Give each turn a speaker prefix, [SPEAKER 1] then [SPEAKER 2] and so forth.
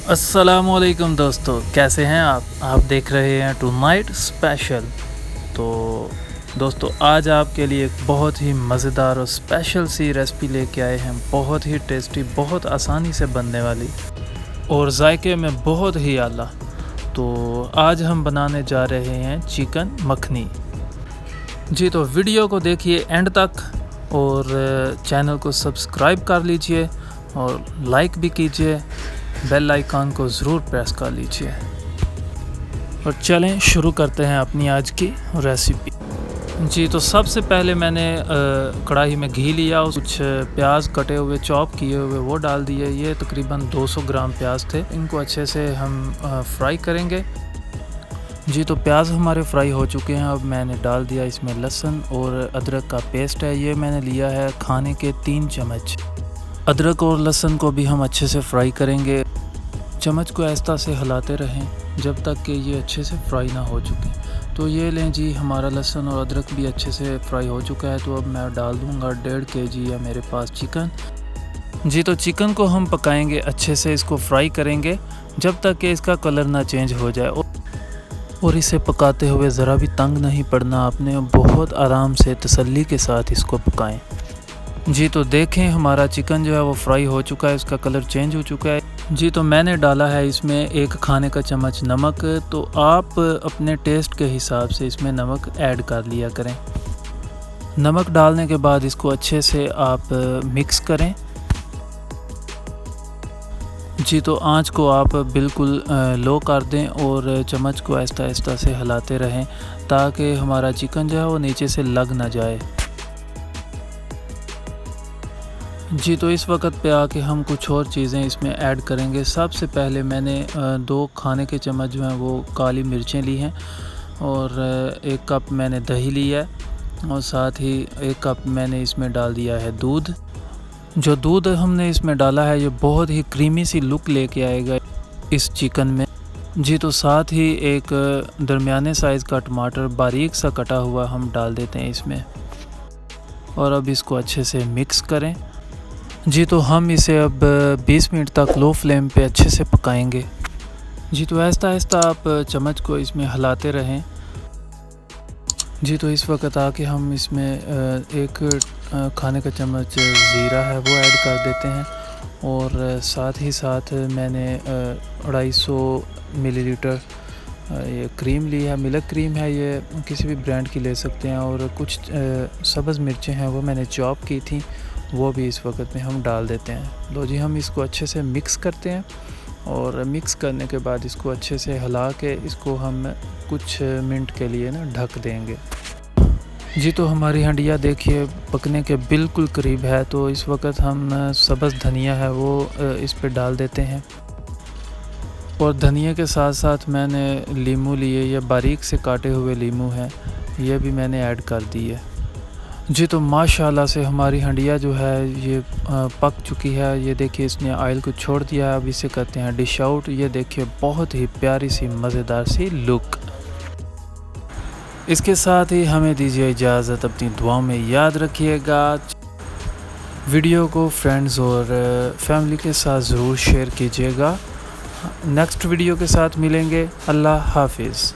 [SPEAKER 1] अस्सलाम वालेकुम दोस्तों, कैसे हैं आप देख रहे हैं टू नाइट स्पेशल। तो दोस्तों, आज आपके लिए एक बहुत ही मज़ेदार और स्पेशल सी रेसिपी लेके आए हैं। बहुत ही टेस्टी, बहुत आसानी से बनने वाली और जायके में बहुत ही आला। तो आज हम बनाने जा रहे हैं चिकन मखनी। जी, तो वीडियो को देखिए एंड तक और चैनल को सब्सक्राइब कर लीजिए और लाइक भी कीजिए, बेल आइकन को ज़रूर प्रेस कर लीजिए। और चलें शुरू करते हैं अपनी आज की रेसिपी। जी, तो सबसे पहले मैंने कढ़ाई में घी लिया, कुछ प्याज कटे हुए चॉप किए हुए वो डाल दिए। ये तकरीबन 200 ग्राम प्याज थे। इनको अच्छे से हम फ्राई करेंगे। जी, तो प्याज हमारे फ्राई हो चुके हैं। अब मैंने डाल दिया इसमें लहसुन और अदरक का पेस्ट है। ये मैंने लिया है खाने के 3 चम्मच। अदरक और लहसुन को भी हम अच्छे से फ्राई करेंगे। चम्मच को ऐसा से हिलाते रहें जब तक कि ये अच्छे से फ्राई ना हो चुके। तो ये लें जी, हमारा लहसुन और अदरक भी अच्छे से फ्राई हो चुका है। तो अब मैं डाल दूंगा 1.5 kg है मेरे पास चिकन। जी, तो चिकन को हम पकाएंगे अच्छे से, इसको फ्राई करेंगे जब तक कि इसका कलर ना चेंज हो जाए। और इसे पकाते हुए ज़रा भी तंग नहीं पड़ना आपने, बहुत आराम से तसल्ली के साथ इसको पकाएं। जी, तो देखें हमारा चिकन जो है वो फ्राई हो चुका है, इसका कलर चेंज हो चुका है। जी, तो मैंने डाला है इसमें 1 खाने का चम्मच नमक। तो आप अपने टेस्ट के हिसाब से इसमें नमक ऐड कर लिया करें। नमक डालने के बाद इसको अच्छे से आप मिक्स करें। जी, तो आंच को आप बिल्कुल लो कर दें और चम्मच को आहिस्ता आहिस्ता से हिलाते रहें ताकि हमारा चिकन जो है वो नीचे से लग ना जाए। जी, तो इस वक्त पे आके हम कुछ और चीज़ें इसमें ऐड करेंगे। सबसे पहले मैंने 2 खाने के चम्मच जो हैं वो काली मिर्चें ली हैं और 1 कप मैंने दही लिया है और साथ ही 1 कप मैंने इसमें डाल दिया है दूध। जो दूध हमने इसमें डाला है ये बहुत ही क्रीमी सी लुक लेके आएगा इस चिकन में। जी, तो साथ ही एक दरमियाने साइज़ का टमाटर बारीक सा कटा हुआ हम डाल देते हैं इसमें और अब इसको अच्छे से मिक्स करें। जी, तो हम इसे अब 20 मिनट तक लो फ्लेम पे अच्छे से पकाएंगे। जी, तो आहिस्ता आहिस्ता आप चम्मच को इसमें हिलाते रहें। जी, तो इस वक्त आके हम इसमें 1 खाने का चम्मच ज़ीरा है वो ऐड कर देते हैं और साथ ही साथ मैंने 250 मिलीलीटर ये क्रीम ली है, मिल्क क्रीम है, ये किसी भी ब्रांड की ले सकते हैं। और कुछ सब्ज़ मिर्चें हैं वो मैंने चॉप की थी, वो भी इस वक्त में हम डाल देते हैं। लो जी, हम इसको अच्छे से मिक्स करते हैं और मिक्स करने के बाद इसको अच्छे से हिला के इसको हम कुछ मिनट के लिए ना ढक देंगे। जी, तो हमारी हंडिया देखिए पकने के बिल्कुल करीब है। तो इस वक्त हम सब्ज़ धनिया है वो इस पे डाल देते हैं और धनिया के साथ साथ मैंने लीमू लिए, ये बारीक से काटे हुए लीमू हैं, ये भी मैंने ऐड कर दी है। जी, तो माशाल्लाह से हमारी हंडिया जो है ये पक चुकी है। ये देखिए इसने ऑयल को छोड़ दिया है। अब इसे करते हैं डिश आउट। ये देखिए बहुत ही प्यारी सी मज़ेदार सी लुक। इसके साथ ही हमें दीजिए इजाज़त, अपनी दुआओं में याद रखिएगा। वीडियो को फ्रेंड्स और फैमिली के साथ ज़रूर शेयर कीजिएगा। नेक्स्ट वीडियो के साथ मिलेंगे। अल्लाह हाफिज़।